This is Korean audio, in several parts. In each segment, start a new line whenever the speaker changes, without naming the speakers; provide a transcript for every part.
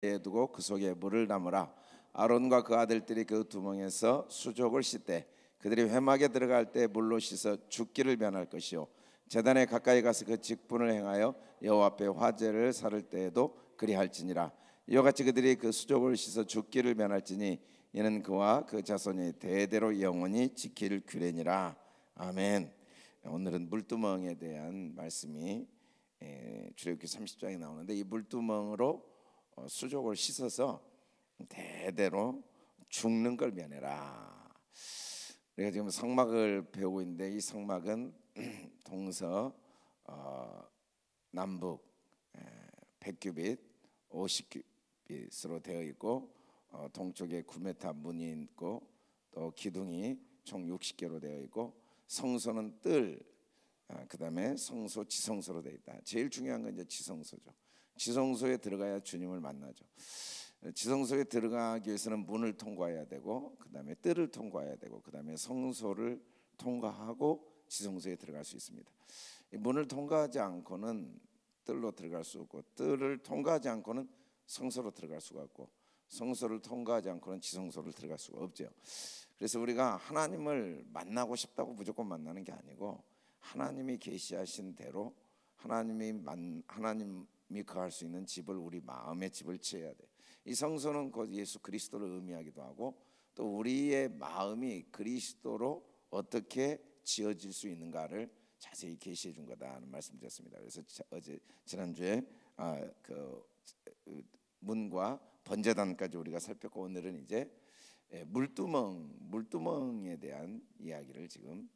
두고 그 속에 물을 담으라. 아론과 그 아들들이 그 두멍에서 수족을 씻되 그들이 회막에 들어갈 때 물로 씻어 죽기를 면할 것이요 제단에 가까이 가서 그 직분을 행하여 여호와 앞에 화제를 살을 때에도 그리할지니라. 이와 같이 그들이 그 수족을 씻어 죽기를 면할지니 이는 그와 그 자손이 대대로 영원히 지킬 규례니라. 아멘. 오늘은 물두멍에 대한 말씀이 출애굽기 30장에 나오는데, 이 물두멍으로 수족을 씻어서 대대로 죽는 걸 면해라. 우리가 지금 성막을 배우고 있는데, 이 성막은 동서 남북 100규빗 50규빗으로 되어 있고, 동쪽에 9m 문이 있고, 또 기둥이 총 60개로 되어 있고, 성소는 뜰, 그 다음에 성소, 지성소로 되어 있다. 제일 중요한 건 이제 지성소죠. 지성소에 들어가야 주님을 만나죠. 지성소에 들어가기 위해서는 문을 통과해야 되고, 그 다음에 뜰을 통과해야 되고, 그 다음에 성소를 통과하고 지성소에 들어갈 수 있습니다. 문을 통과하지 않고는 뜰로 들어갈 수 없고, 뜰을 통과하지 않고는 성소로 들어갈 수가 없고, 성소를 통과하지 않고는 지성소를 들어갈 수가 없죠. 그래서 우리가 하나님을 만나고 싶다고 무조건 만나는 게 아니고, 하나님이 계시하신 대로 하나님이 거할 수 있는 집을, 우리 마음의 집을 지어야 돼. 이 성소는 곧 예수 그리스도를 의미하기도 하고, 또 우리의 마음이 그리스도로 어떻게 지어질 수 있는가를 자세히 계시해 준 거다는 말씀드렸습니다. 그래서 지난주에 그 문과 번제단까지 우리가 살폈고, 오늘은 이제 물두멍에 대한 이야기를 지금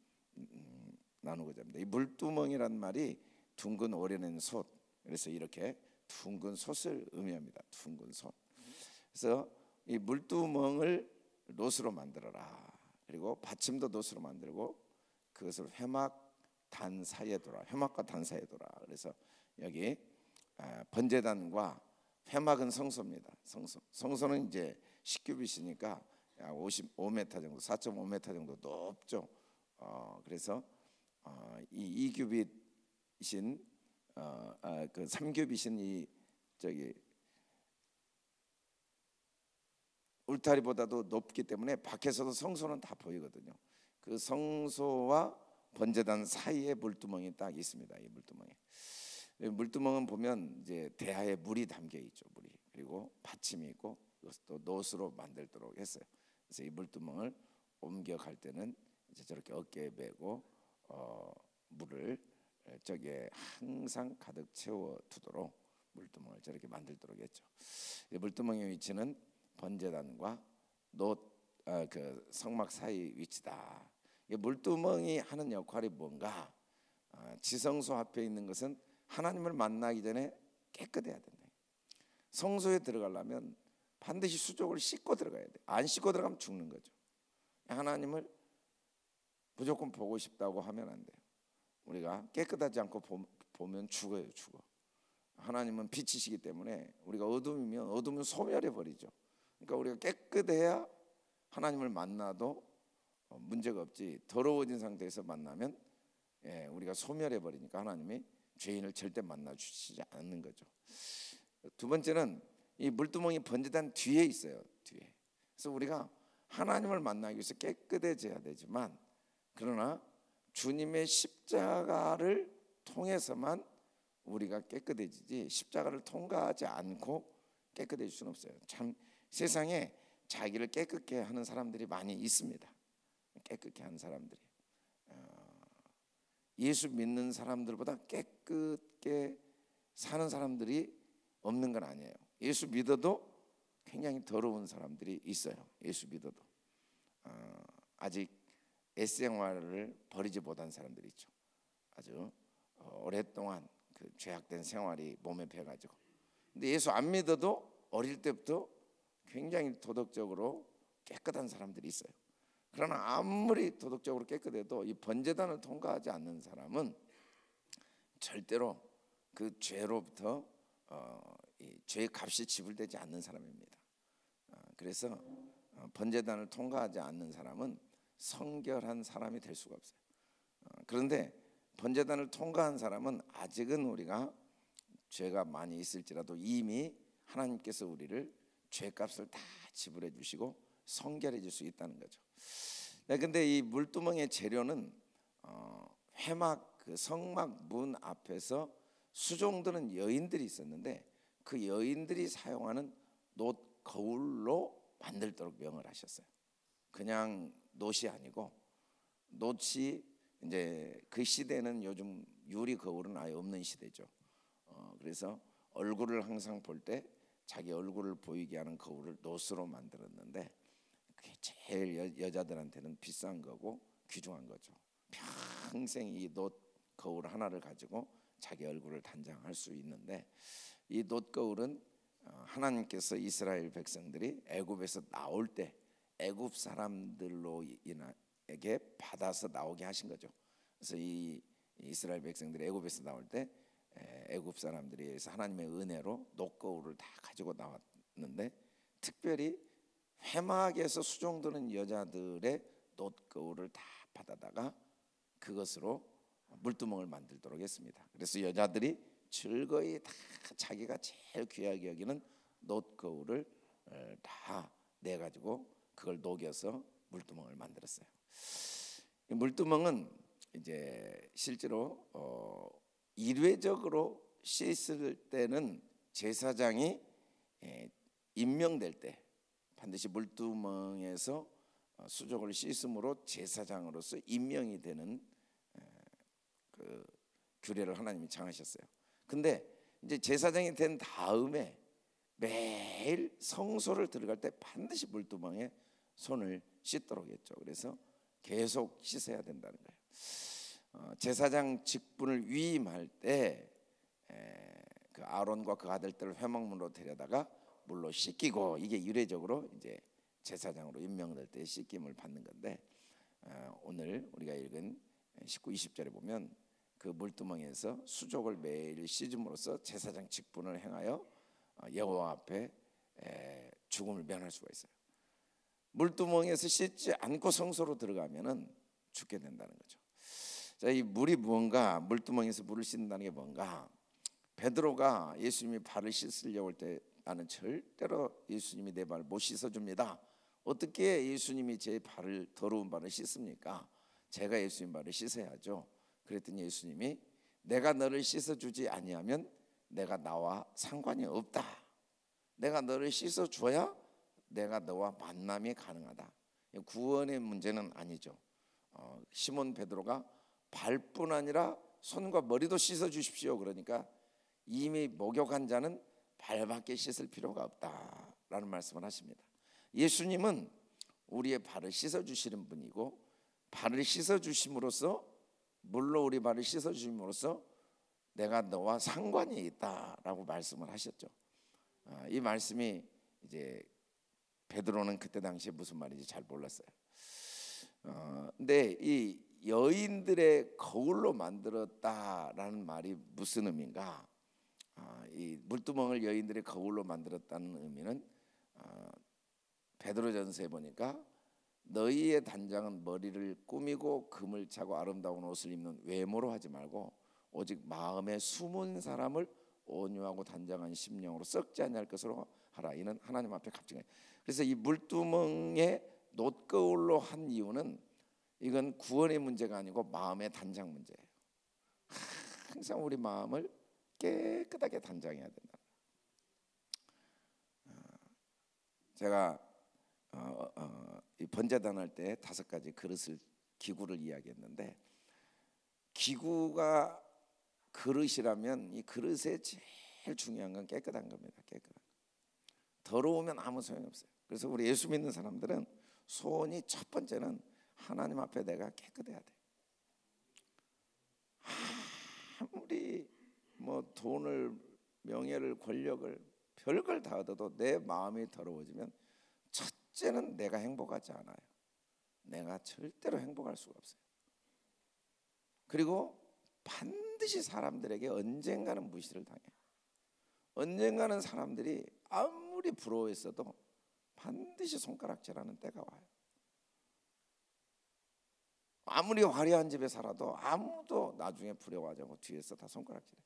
나누고자 합니다. 이 물두멍이란 말이 둥근 오려낸 솥, 그래서 이렇게 둥근 솥을 의미합니다. 둥근 솥. 그래서 이 물두멍을 놋으로 만들어라. 그리고 받침도 놋으로 만들고, 그것을 회막 단 사이에 둬라. 회막과 단 사이에 둬라. 그래서 여기 번제단과 회막은 성소입니다. 성소는 이제 10규빗이니까 약 55m 정도, 4.5m 정도 높죠. 그래서 이 2규빗인 그 3규빗인 이 울타리보다도 높기 때문에 밖에서도 성소는 다 보이거든요. 그 성소와 번제단 사이에 물두멍이 딱 있습니다. 이 물두멍은 보면 이제 대하에 물이 담겨 있죠. 물이. 그리고 받침이 있고, 이것도 놋으로 만들도록 했어요. 그래서 이 물두멍을 옮겨갈 때는 이제 저렇게 어깨에 메고 물을 저기에 항상 가득 채워 두도록 물두멍을 저렇게 만들도록 했죠. 이 물두멍의 위치는 번제단과 그 성막 사이 위치다. 이 물두멍이 하는 역할이 뭔가? 지성소 앞에 있는 것은 하나님을 만나기 전에 깨끗해야 된다. 성소에 들어가려면 반드시 수족을 씻고 들어가야 돼. 안 씻고 들어가면 죽는 거죠. 하나님을 무조건 보고 싶다고 하면 안 돼요. 우리가 깨끗하지 않고 보면 죽어요. 죽어. 하나님은 빛이시기 때문에 우리가 어둠은 소멸해 버리죠. 그러니까 우리가 깨끗해야 하나님을 만나도 문제가 없지, 더러워진 상태에서 만나면 우리가 소멸해 버리니까 하나님이 죄인을 절대 만나 주시지 않는 거죠. 두 번째는 이 물두멍이 번제단 뒤에 있어요. 뒤에. 그래서 우리가 하나님을 만나기 위해서 깨끗해져야 되지만, 그러나 주님의 십자가를 통해서만 우리가 깨끗해지지, 십자가를 통과하지 않고 깨끗해질 수는 없어요. 참 세상에 자기를 깨끗게 하는 사람들이 많이 있습니다. 깨끗게 하는 사람들이 예수 믿는 사람들보다 깨끗게 사는 사람들이 없는 건 아니에요. 예수 믿어도 굉장히 더러운 사람들이 있어요. 예수 믿어도 아직 옛생활을 버리지 못한 사람들이 있죠. 아주 오랫동안 그 죄악된 생활이 몸에 배가지고. 근데 예수 안 믿어도 어릴 때부터 굉장히 도덕적으로 깨끗한 사람들이 있어요. 그러나 아무리 도덕적으로 깨끗해도 이 번제단을 통과하지 않는 사람은 절대로 그 죄로부터 이 죄의 값이 지불되지 않는 사람입니다. 그래서 번제단을 통과하지 않는 사람은 성결한 사람이 될 수가 없어요. 그런데 번제단을 통과한 사람은 아직은 우리가 죄가 많이 있을지라도 이미 하나님께서 우리를 죄값을 다 지불해 주시고 성결해 줄 수 있다는 거죠. 근데 이 물두멍의 재료는 회막 그 성막 문 앞에서 수종드는 여인들이 있었는데 그 여인들이 사용하는 놋 거울로 만들도록 명을 하셨어요. 그냥 놋이 아니고, 놋이 이제 그 시대는 요즘 유리 거울은 아예 없는 시대죠. 그래서 얼굴을 항상 볼 때 자기 얼굴을 보이게 하는 거울을 놋으로 만들었는데, 그게 제일 여자들한테는 비싼 거고 귀중한 거죠. 평생 이 놋 거울 하나를 가지고 자기 얼굴을 단장할 수 있는데, 이 놋 거울은 하나님께서 이스라엘 백성들이 애굽에서 나올 때 애굽 사람들로 인하게 받아서 나오게 하신 거죠. 그래서 이 이스라엘 백성들이 애굽에서 나올 때 애굽 사람들에 의해서 하나님의 은혜로 놋 거울을 다 가지고 나왔는데, 특별히 회막에서 수종드는 여자들의 놋 거울을 다 받아다가 그것으로 물두멍을 만들도록 했습니다. 그래서 여자들이 즐거이 다 자기가 제일 귀하게 여기는 놋 거울을 다 내 가지고 그걸 녹여서 물두멍을 만들었어요. 이 물두멍은 이제 실제로 일회적으로 씻을 때는 제사장이 임명될 때 반드시 물두멍에서 수족을 씻음으로 제사장으로서 임명이 되는 그 규례를 하나님이 정하셨어요. 근데 이제 제사장이 된 다음에 매일 성소를 들어갈 때 반드시 물두멍에 손을 씻도록 했죠. 그래서 계속 씻어야 된다는 거예요. 제사장 직분을 위임할 때 그 아론과 그 아들들을 회막문으로 데려다가 물로 씻기고, 이게 이례적으로 이제 제사장으로 임명될 때 씻김을 받는 건데, 오늘 우리가 읽은 19, 20절에 보면 그 물두멍에서 수족을 매일 씻음으로써 제사장 직분을 행하여 여호와 앞에 죽음을 면할 수가 있어요. 물두멍에서 씻지 않고 성소로 들어가면은 죽게 된다는 거죠. 자, 이 물이 무언가, 물두멍에서 물을 씻는다는 게 뭔가, 베드로가 예수님이 발을 씻으려고 할 때 나는 절대로 예수님이 내 발을 못 씻어줍니다. 어떻게 예수님이 제 발을, 더러운 발을 씻습니까? 제가 예수님 발을 씻어야죠. 그랬더니 예수님이 내가 너를 씻어주지 아니하면 내가 나와 상관이 없다. 내가 너를 씻어줘야 내가 너와 만남이 가능하다. 구원의 문제는 아니죠. 시몬 베드로가 발뿐 아니라 손과 머리도 씻어주십시오. 그러니까 이미 목욕한 자는 발밖에 씻을 필요가 없다라는 말씀을 하십니다. 예수님은 우리의 발을 씻어주시는 분이고, 발을 씻어주심으로써, 물로 우리 발을 씻어주심으로써 내가 너와 상관이 있다라고 말씀을 하셨죠. 이 말씀이 이제 베드로는 그때 당시에 무슨 말인지 잘 몰랐어요. 근데 이 여인들의 거울로 만들었다라는 말이 무슨 의미인가? 이 물두멍을 여인들의 거울로 만들었다는 의미는 베드로전서에 보니까 너희의 단장은 머리를 꾸미고 금을 차고 아름다운 옷을 입는 외모로 하지 말고 오직 마음에 숨은 사람을 온유하고 단장한 심령으로 썩지 아니할 것으로 하라. 이는 하나님 앞에 값진해. 그래서 이 물두멍에 놋거울로 한 이유는 이건 구원의 문제가 아니고 마음의 단장 문제예요. 항상 우리 마음을 깨끗하게 단장해야 된다. 제가 이 번제단 할 때 5가지 그릇을, 기구를 이야기했는데, 기구가 그릇이라면 이 그릇에 제일 중요한 건 깨끗한 겁니다. 깨끗한 거. 더러우면 아무 소용이 없어요. 그래서 우리 예수 믿는 사람들은 소원이 첫 번째는 하나님 앞에 내가 깨끗해야 돼. 아무리 뭐 돈을, 명예를, 권력을, 별걸 다 얻어도 내 마음이 더러워지면 첫째는 내가 행복하지 않아요. 내가 절대로 행복할 수가 없어요. 그리고 반드시 사람들에게 언젠가는 무시를 당해요. 언젠가는 사람들이 아무리 부러워했어도 반드시 손가락질하는 때가 와요. 아무리 화려한 집에 살아도 아무도 나중에 부러워하지 않고 뒤에서 다 손가락질해요.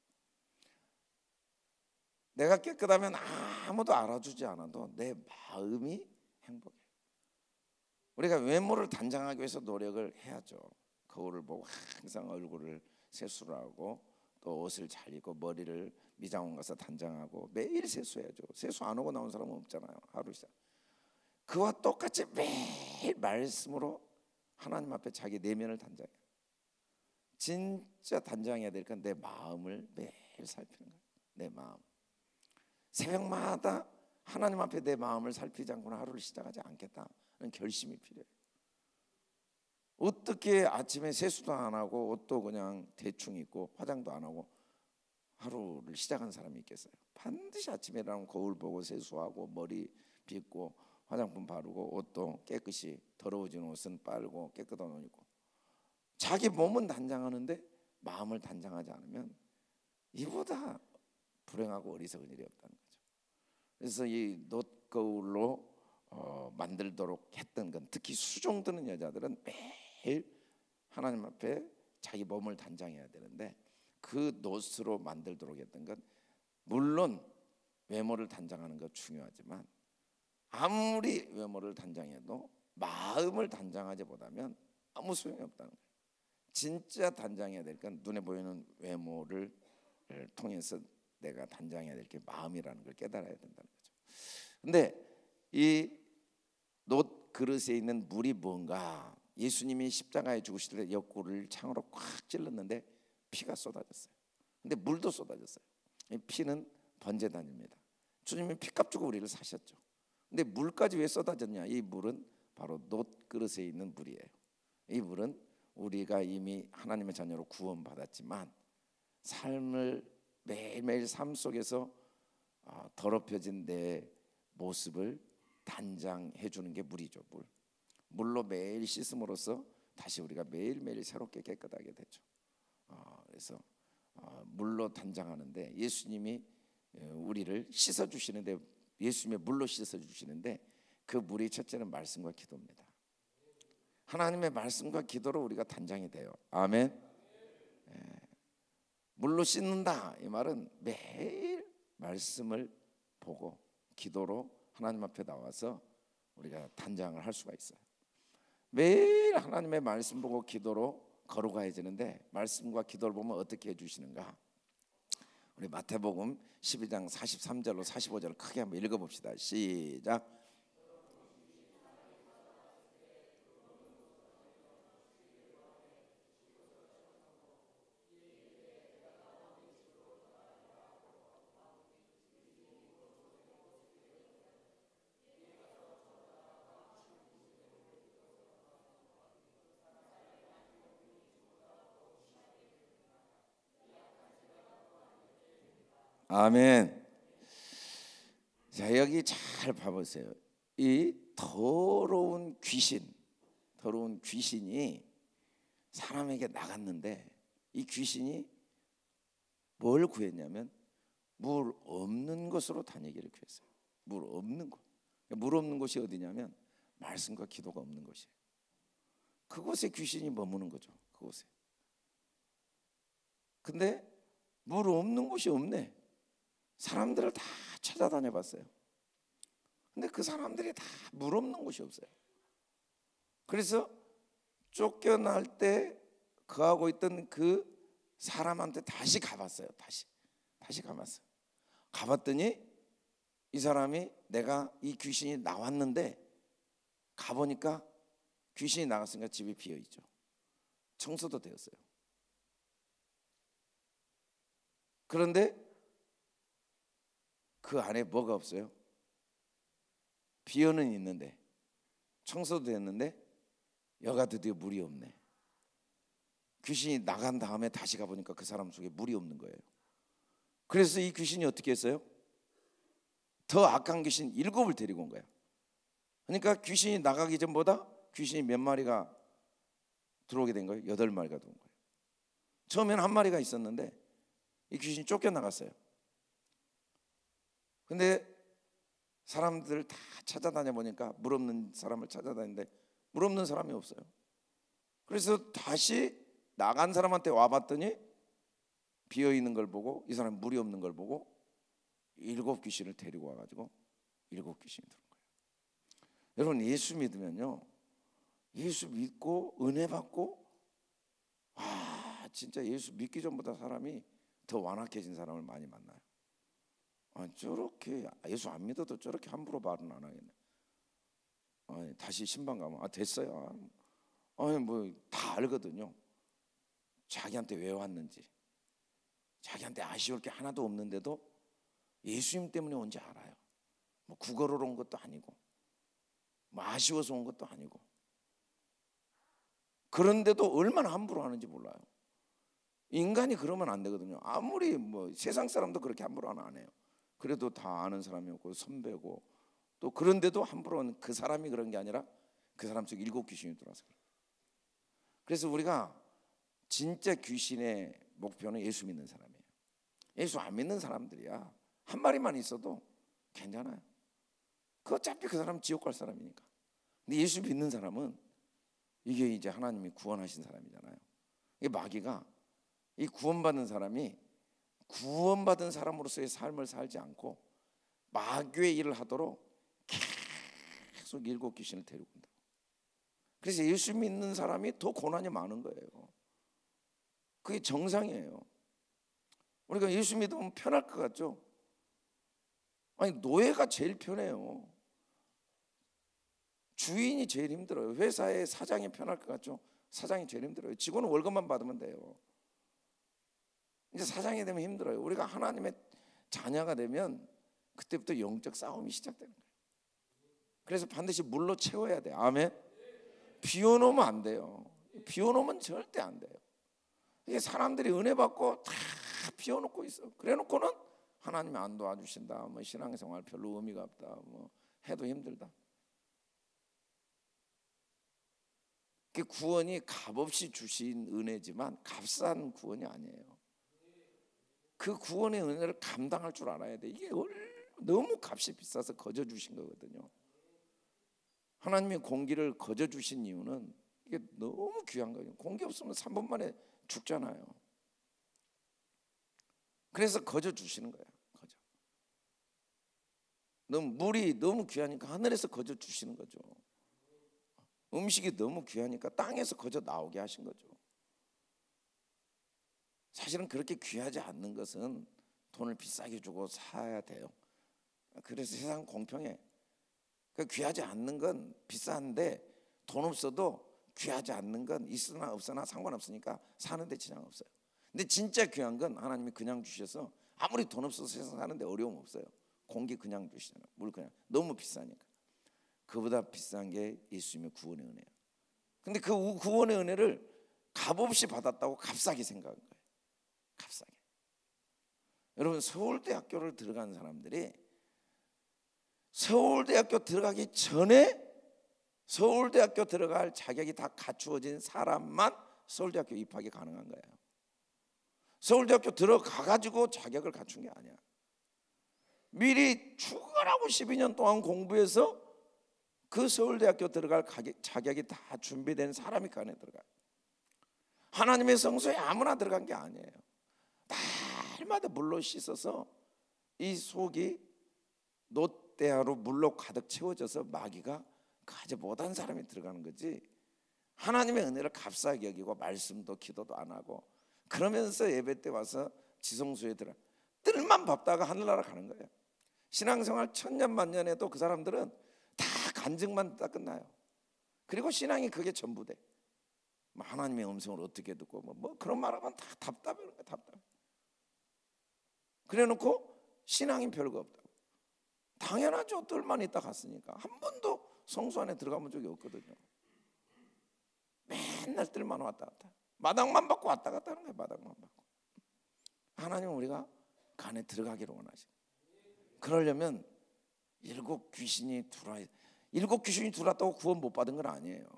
내가 깨끗하면 아무도 알아주지 않아도 내 마음이 행복해. 우리가 외모를 단장하기 위해서 노력을 해야죠. 거울을 보고 항상 얼굴을 세수를 하고 또 옷을 잘 입고 머리를 미장원 가서 단장하고 매일 세수해야죠. 세수 안 하고 나온 사람은 없잖아요. 하루 시작. 그와 똑같이 매일 말씀으로 하나님 앞에 자기 내면을 단장해요. 진짜 단장해야 될 건 내 마음을 매일 살피는 거예요. 내 마음. 새벽마다 하나님 앞에 내 마음을 살피지 않고는 하루를 시작하지 않겠다는 결심이 필요해요. 어떻게 아침에 세수도 안 하고 옷도 그냥 대충 입고 화장도 안 하고 하루를 시작한 사람이 있겠어요? 반드시 아침에 일어나면 거울 보고 세수하고 머리 빗고 화장품 바르고 옷도 깨끗이 더러워진 옷은 빨고 깨끗한 옷 입고 자기 몸은 단장하는데 마음을 단장하지 않으면 이보다 불행하고 어리석은 일이 없다는 거죠. 그래서 이 놋거울로 만들도록 했던 건 특히 수종 드는 여자들은 매일 하나님 앞에 자기 몸을 단장해야 되는데 그 놋으로 만들도록 했던 건 물론 외모를 단장하는 것 중요하지만 아무리 외모를 단장해도 마음을 단장하지 못하면 아무 소용이 없다는 거예요. 진짜 단장해야 될 건 눈에 보이는 외모를 통해서 내가 단장해야 될 게 마음이라는 걸 깨달아야 된다는 거죠. 근데 이 놋 그릇에 있는 물이 뭔가, 예수님이 십자가에 죽으실 때 옆구리를 창으로 꽉 찔렀는데 피가 쏟아졌어요. 근데 물도 쏟아졌어요. 이 피는 번제단입니다. 주님이 피값 주고 우리를 사셨죠. 근데 물까지 왜 쏟아졌냐? 이 물은 바로 놋 그릇에 있는 물이에요. 이 물은 우리가 이미 하나님의 자녀로 구원받았지만 삶을 매일매일 삶 속에서 더럽혀진 내 모습을 단장해 주는 게 물이죠. 물로 매일 씻음으로써 다시 우리가 매일매일 새롭게 깨끗하게 되죠. 그래서 물로 단장하는데 예수님이 우리를 씻어주시는데, 예수님의 물로 씻어주시는데 그 물이 첫째는 말씀과 기도입니다. 하나님의 말씀과 기도로 우리가 단장이 돼요. 아멘. 물로 씻는다 이 말은 매일 말씀을 보고 기도로 하나님 앞에 나와서 우리가 단장을 할 수가 있어요. 매일 하나님의 말씀 보고 기도로 걸어가야 되는데 말씀과 기도를 보면 어떻게 해주시는가? 우리 마태복음 12장 43절로 45절을 크게 한번 읽어봅시다. 시작. 아멘. 자, 여기 잘 봐보세요. 이 더러운 귀신이 사람에게 나갔는데 이 귀신이 뭘 구했냐면 물 없는 곳으로 다니기를 구했어요. 물 없는 곳. 물 없는 곳이 어디냐면 말씀과 기도가 없는 곳이에요. 그곳에 귀신이 머무는 거죠. 그곳에. 근데 물 없는 곳이 없네. 사람들을 다 찾아다녀 봤어요. 근데 그 사람들이 다 물 없는 곳이 없어요. 그래서 쫓겨날 때 거하고 있던 그 사람한테 다시 가봤어요. 다시 가봤어요. 가봤더니 이 사람이 내가 이 귀신이 나왔는데 가보니까 귀신이 나갔으니까 집이 비어있죠. 청소도 되었어요. 그런데 그 안에 뭐가 없어요? 비어는 있는데 청소도 됐는데 여가 드디어 물이 없네. 귀신이 나간 다음에 다시 가보니까 그 사람 속에 물이 없는 거예요. 그래서 이 귀신이 어떻게 했어요? 더 악한 귀신 7을 데리고 온 거야. 그러니까 귀신이 나가기 전보다 귀신이 몇 마리가 들어오게 된 거예요? 8마리가 들어온 거예요. 처음에는 1마리가 있었는데 이 귀신이 쫓겨나갔어요. 근데 사람들 다 찾아다녀 보니까 물 없는 사람을 찾아다니는데 물 없는 사람이 없어요. 그래서 다시 나간 사람한테 와봤더니 비어있는 걸 보고 이 사람 물이 없는 걸 보고 일곱 귀신을 데리고 와가지고 일곱 귀신이 들어온 거예요. 여러분, 예수 믿으면요, 예수 믿고 은혜 받고, 진짜 예수 믿기 전보다 사람이 더 완악해진 사람을 많이 만나요. 저렇게 예수 안 믿어도 저렇게 함부로 말은 안 하겠네. 다시 신방 가면 됐어요. 뭐 다 알거든요. 자기한테 왜 왔는지, 자기한테 아쉬울 게 하나도 없는데도 예수님 때문에 온지 알아요. 뭐 구걸으로 온 것도 아니고, 뭐 아쉬워서 온 것도 아니고, 그런데도 얼마나 함부로 하는지 몰라요. 인간이 그러면 안 되거든요. 아무리 뭐 세상 사람도 그렇게 함부로 안 해요. 그래도 다 아는 사람이었고 선배고, 또 그런데도 함부로 하는 그 사람이 그런 게 아니라 그 사람 속에 일곱 귀신이 들어와서 그래요. 그래서 우리가 진짜 귀신의 목표는 예수 믿는 사람이에요. 예수 안 믿는 사람들이야 한 마리만 있어도 괜찮아요. 그 어차피 그 사람 지옥 갈 사람이니까. 근데 예수 믿는 사람은 이게 이제 하나님이 구원하신 사람이잖아요. 이 마귀가 이 구원받은 사람이 구원받은 사람으로서의 삶을 살지 않고 마귀의 일을 하도록 계속 일곱 귀신을 데리고 온다. 그래서 예수 믿는 사람이 더 고난이 많은 거예요. 그게 정상이에요. 우리가 예수 믿으면 편할 것 같죠? 아니, 노예가 제일 편해요. 주인이 제일 힘들어요. 회사의 사장이 편할 것 같죠? 사장이 제일 힘들어요. 직원은 월급만 받으면 돼요. 이제 사장이 되면 힘들어요. 우리가 하나님의 자녀가 되면 그때부터 영적 싸움이 시작되는 거예요. 그래서 반드시 물로 채워야 돼요. 아멘. 비워놓으면 안 돼요. 비워놓으면 절대 안 돼요. 이게 사람들이 은혜 받고 다 비워놓고 있어. 그래놓고는 하나님이 안 도와주신다, 뭐 신앙생활 별로 의미가 없다, 뭐 해도 힘들다. 그 구원이 값없이 주신 은혜지만 값싼 구원이 아니에요. 그 구원의 은혜를 감당할 줄 알아야 돼. 이게 너무 값이 비싸서 거저 주신 거거든요. 하나님이 공기를 거저 주신 이유는 이게 너무 귀한 거예요. 공기 없으면 3분 만에 죽잖아요. 그래서 거저 주시는 거예요. 거저. 물이 너무 귀하니까 하늘에서 거저 주시는 거죠. 음식이 너무 귀하니까 땅에서 거저 나오게 하신 거죠. 사실은 그렇게 귀하지 않는 것은 돈을 비싸게 주고 사야 돼요. 그래서 세상 공평해. 귀하지 않는 건 비싼데 돈 없어도 귀하지 않는 건 있으나 없으나 상관없으니까 사는데 지장 없어요. 근데 진짜 귀한 건 하나님이 그냥 주셔서 아무리 돈 없어서 세상 사는데 어려움 없어요. 공기 그냥 주시잖아요. 물 그냥. 너무 비싸니까. 그보다 비싼 게 예수님의 구원의 은혜예요. 근데 그 구원의 은혜를 값없이 받았다고 값싸게 생각한 거예요. 값싸게. 여러분, 서울대학교를 들어간 사람들이 서울대학교 들어가기 전에 서울대학교 들어갈 자격이 다 갖추어진 사람만 서울대학교 입학이 가능한 거예요. 서울대학교 들어가가지고 자격을 갖춘 게 아니야. 미리 죽으라고 12년 동안 공부해서 그 서울대학교 들어갈 자격이 다 준비된 사람이 그 안에 들어가요. 하나님의 성소에 아무나 들어간 게 아니에요. 날마다 물로 씻어서 이 속이 노대하로 물로 가득 채워져서 마귀가 가지 못한 사람이 들어가는 거지. 하나님의 은혜를 값싸게 여기고 말씀도 기도도 안 하고 그러면서 예배 때 와서 지성소에 들어 뜰만 밟다가 하늘나라 가는 거예요. 신앙생활 천년 만년에도 그 사람들은 다 간증만 다 끝나요. 그리고 신앙이 그게 전부 돼. 하나님의 음성을 어떻게 듣고 뭐 그런 말하면 다 답답해. 답답해. 그래놓고 신앙이 별거 없다고. 당연하죠. 뜰만 있다 갔으니까. 한 번도 성소 안에 들어가 본 적이 없거든요. 맨날 뜰만 왔다 갔다. 마당만 받고 왔다 갔다 하는 거예요. 마당만 받고. 하나님은 우리가 그 안에 들어가기를 원하시고, 그러려면 일곱 귀신이 들어왔다고 구원 못 받은 건 아니에요.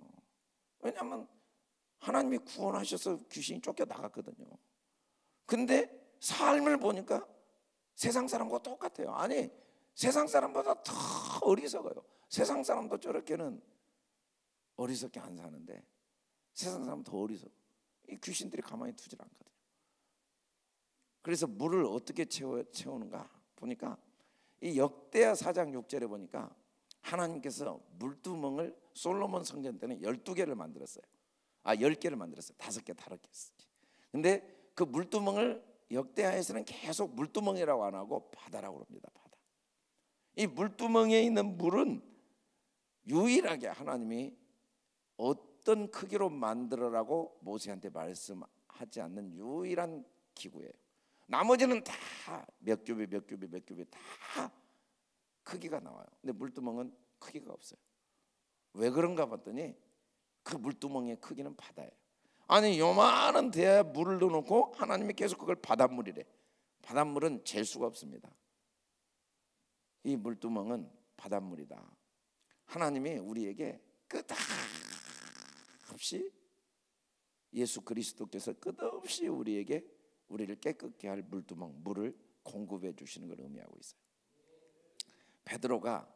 왜냐하면 하나님이 구원하셔서 귀신이 쫓겨나갔거든요. 근데 삶을 보니까 세상 사람과 똑같아요. 아니, 세상 사람보다 더 어리석어요. 세상 사람도 저렇게는 어리석게 안 사는데 세상 사람은 더 어리석어. 이 귀신들이 가만히 두질 않거든요. 그래서 물을 어떻게 채우는가 보니까 이 역대하 4장 6절에 보니까 하나님께서 물두멍을 솔로몬 성전 때는 12개를 만들었어요. 10개를 만들었어요. 5개, 5개. 근데 그 물두멍을 역대하에서는 계속 물두멍이라고 안 하고 바다라고 합니다. 바다. 이 물두멍에 있는 물은 유일하게 하나님이 어떤 크기로 만들어라고 모세한테 말씀하지 않는 유일한 기구예요. 나머지는 다 몇 규빗 몇 규빗 몇 규빗 다 크기가 나와요. 근데 물두멍은 크기가 없어요. 왜 그런가 봤더니 그 물두멍의 크기는 바다예요. 아니 요만한 대야에 물을 넣어놓고 하나님이 계속 그걸 바닷물이래. 바닷물은 잴 수가 없습니다. 이 물두멍은 바닷물이다. 하나님이 우리에게 끝없이 예수 그리스도께서 끝없이 우리를 깨끗게 할 물두멍, 물을 공급해 주시는 걸 의미하고 있어요. 베드로가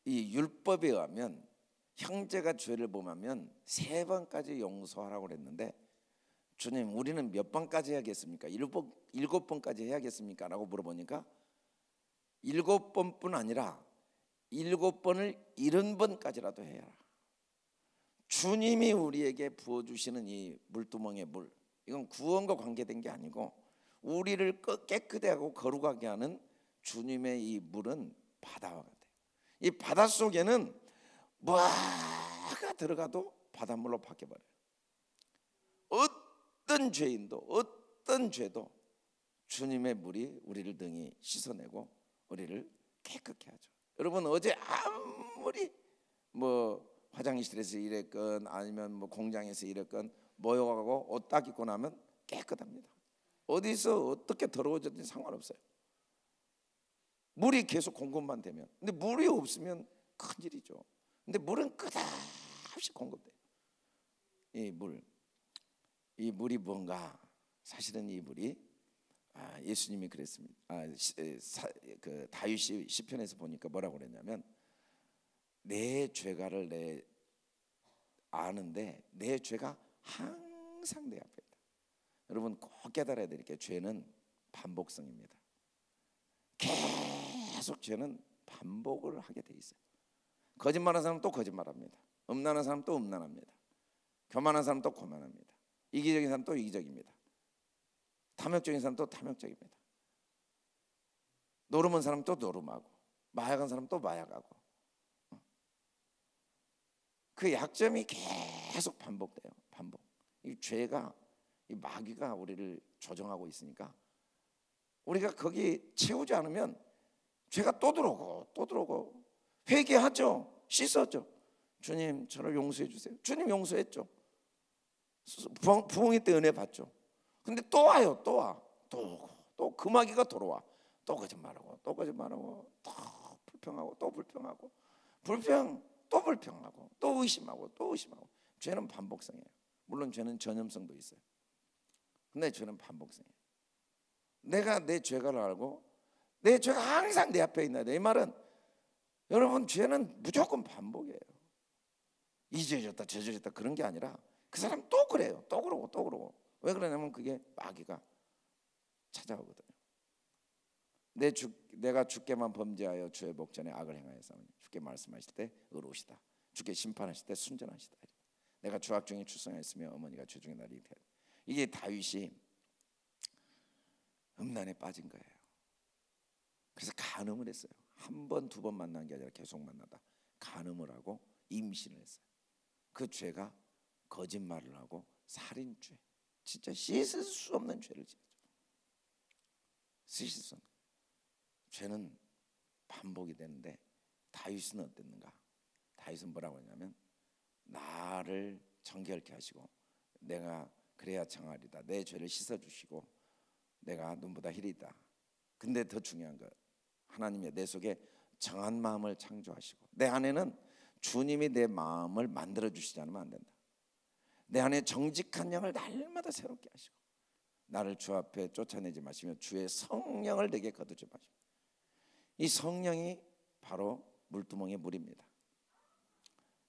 이 율법에 의하면 형제가 죄를 범하면 3번까지 용서하라고 그랬는데 주님 우리는 몇 번까지 해야겠습니까? 7번까지 해야겠습니까? 라고 물어보니까 7번뿐 아니라 7번을 70번까지라도 해야. 주님이 우리에게 부어주시는 이 물두멍의 물, 이건 구원과 관계된 게 아니고 우리를 깨끗하게 하고 거룩하게 하는 주님의 이 물은 바다와 같아요. 이 바다 속에는 뭐가 들어가도 바닷물로 바뀌어버려요. 어떤 죄인도 어떤 죄도 주님의 물이 우리를 등이 씻어내고 우리를 깨끗게 하죠. 여러분 어제 아무리 화장실에서 일했건 아니면 공장에서 일했건 모여가고 옷 딱 입고 나면 깨끗합니다. 어디서 어떻게 더러워졌든지 상관없어요. 물이 계속 공급만 되면. 근데 물이 없으면 큰일이죠. 근데 물은 끝없이 공급돼요. 이 물이 뭔가 사실은 이 물이 예수님이 그랬습니다. 그 다윗이 시편에서 보니까 뭐라고 그랬냐면 내 죄가를 아는데 내 죄가 항상 내 앞에 있다. 여러분 꼭 깨달아야 될 게 죄는 반복성입니다. 계속 죄는 반복을 하게 돼 있어요. 거짓말하는 사람은 또 거짓말합니다. 음란한 사람은 또 음란합니다. 교만한 사람은 또 교만합니다. 이기적인 사람은 또 이기적입니다. 탐욕적인 사람은 또 탐욕적입니다. 노름한 사람은 또 노름하고 마약한 사람은 또 마약하고. 그 약점이 계속 반복돼요. 반복. 이 죄가, 이 마귀가 우리를 조정하고 있으니까 우리가 거기 채우지 않으면 죄가 또 들어오고 또 들어오고. 회개하죠. 씻었죠. 주님 저를 용서해 주세요. 주님 용서했죠. 부흥회 때 은혜 받죠. 근데 또 와요. 또 와. 또 그 마귀가 돌아와. 또 거짓말하고 또 거짓말하고 또 불평하고 또 불평하고 또 불평하고 또 의심하고 또 의심하고. 죄는 반복성이에요. 물론 죄는 전염성도 있어요. 근데 죄는 반복성이에요. 내가 내 죄가를 알고 내 죄가 항상 내 앞에 있나요? 이 말은 여러분 죄는 무조건 반복이에요. 이 죄 졌다 저 죄 졌다 그런 게 아니라 그 사람 또 그래요. 또 그러고 또 그러고. 왜 그러냐면 그게 마귀가 찾아오거든요. 내가 주께만 범죄하여 주의 목전에 악을 행하였사오니 주께 말씀하실 때 의로우시다. 주께 심판하실 때 순전하시다. 내가 주악 중에 출생하였으며 어머니가 죄 중에 나를 잉태하였다. 이게 다윗이 음란에 빠진 거예요. 그래서 간음을 했어요. 한 번, 두 번 만난 게 아니라 계속 만나다 간음을 하고 임신을 했어요. 그 죄가 거짓말을 하고 살인죄, 진짜 씻을 수 없는 죄를 지었죠. 씻을 수 없는. 죄는 반복이 되는데 다윗은 어땠는가? 다윗은 뭐라고 했냐면 나를 정결케 하시고 내가 그래야 청하리다. 내 죄를 씻어주시고 내가 눈보다 희리다. 근데 더 중요한 거 하나님의 내 속에 정한 마음을 창조하시고 내 안에는 주님이 내 마음을 만들어 주시지 않으면 안 된다. 내 안에 정직한 영을 날마다 새롭게 하시고 나를 주 앞에 쫓아내지 마시며 주의 성령을 내게 거두지 마시고. 이 성령이 바로 물두멍의 물입니다.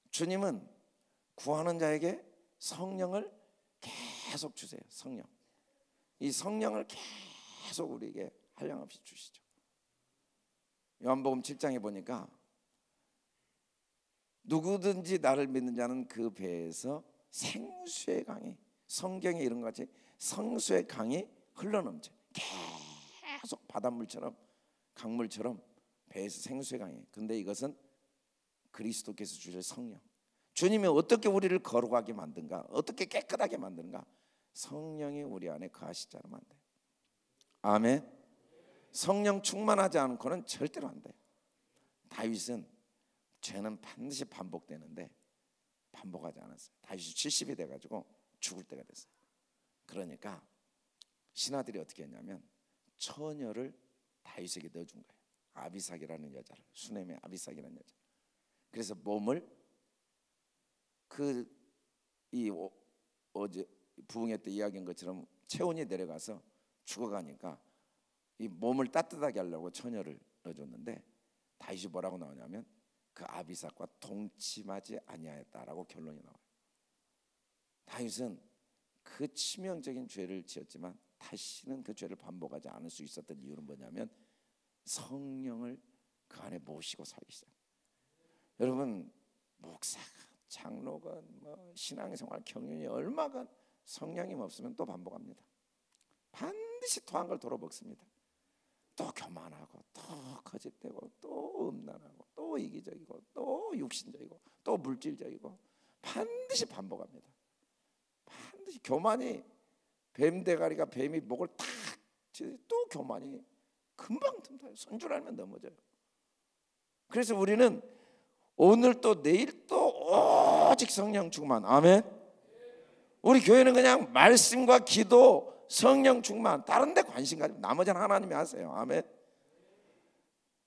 주님은 구하는 자에게 성령을 계속 주세요. 성령. 이 성령을 계속 우리에게 한량없이 주시죠. 요한복음 7장에 보니까 누구든지 나를 믿는 자는 그 배에서 생수의 강이, 성경에 이런 것 같이 성수의 강이 흘러넘쳐. 계속 바닷물처럼 강물처럼 배에서 생수의 강이. 근데 이것은 그리스도께서 주실 성령. 주님이 어떻게 우리를 거룩하게 만든가, 어떻게 깨끗하게 만드는가? 성령이 우리 안에 거하시지 않으면 안 돼요. 아멘. 성령 충만하지 않고는 절대로 안 돼요. 다윗은 죄는 반드시 반복되는데 반복하지 않았어요. 다윗이 70이 돼가지고 죽을 때가 됐어요. 그러니까 신하들이 어떻게 했냐면 처녀를 다윗에게 넣어준 거예요. 아비삭이라는 여자를, 수넴의 아비삭이라는 여자. 그래서 몸을 어제 부흥회 때 이야기한 것처럼 체온이 내려가서 죽어가니까 이 몸을 따뜻하게 하려고 처녀를 넣어줬는데 다윗이 뭐라고 나오냐면 그 아비삭과 동침하지 아니하였다라고 결론이 나와요. 다윗은 그 치명적인 죄를 지었지만 다시는 그 죄를 반복하지 않을 수 있었던 이유는 뭐냐면 성령을 그 안에 모시고 살기 시작. 여러분, 목사가 장로건 뭐 신앙생활 경륜이 얼마간 성령이 없으면 또 반복합니다. 반드시 토한 걸 돌아먹습니다. 또 교만하고 또 거짓되고 또 음란하고 또 이기적이고 또 육신적이고 또 물질적이고 반드시 반복합니다. 반드시 교만이 뱀 대가리가 뱀이 목을 탁 또 교만이 금방 틈타요. 손줄 알면 넘어져요. 그래서 우리는 오늘 또 내일 또 오직 성령 충만. 아멘. 우리 교회는 그냥 말씀과 기도, 성령 충만, 다른 데 관심 가지고 나머지는 하나님이 하세요. 아멘.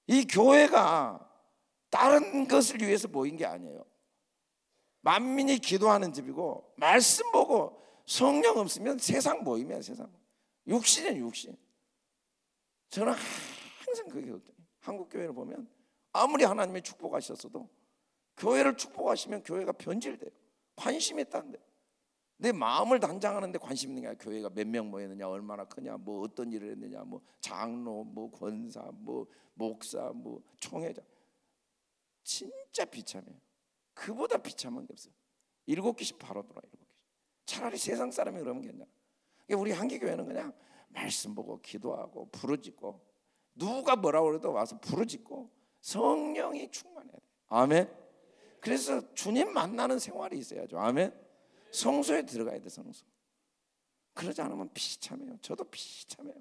이 교회가 다른 것을 위해서 모인 게 아니에요. 만민이 기도하는 집이고 말씀 보고 성령 없으면 세상 모임이야. 세상 육신이에요. 육신. 저는 항상 그게 걱정해요. 한국 교회를 보면 아무리 하나님이 축복하셨어도 교회를 축복하시면 교회가 변질돼요. 관심이 있다는데 내 마음을 단장하는데 관심 있는 게 아니라 교회가 몇 명 모였느냐, 얼마나 크냐, 뭐 어떤 일을 했느냐, 뭐 장로, 뭐 권사, 뭐 목사, 뭐 총회장. 진짜 비참해요. 그보다 비참한 게 없어요. 7개씩 바로 돌아. 7개씩. 차라리 세상 사람이 그러면 괜찮아. 우리 한기교회는 그냥 말씀 보고 기도하고 부르짖고 누가 뭐라고 그래도 와서 부르짖고 성령이 충만해야 돼. 아멘. 그래서 주님 만나는 생활이 있어야죠. 아멘. 성소에 들어가야 돼. 성소. 그러지 않으면 비참해요. 저도 비참해요.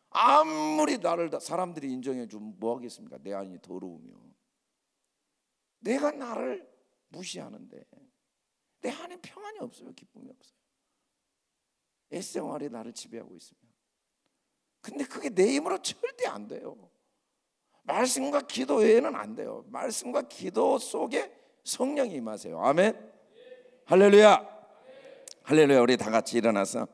아무리 나를 사람들이 인정해 주면 뭐 하겠습니까? 내 안이 더러우며 내가 나를 무시하는데 내 안에 평안이 없어요. 기쁨이 없어요. 일생활이 나를 지배하고 있으면. 근데 그게 내 힘으로 절대 안 돼요. 말씀과 기도 외에는 안 돼요. 말씀과 기도 속에 성령이 임하세요. 아멘. 할렐루야. 할렐루야. 우리 다 같이 일어나서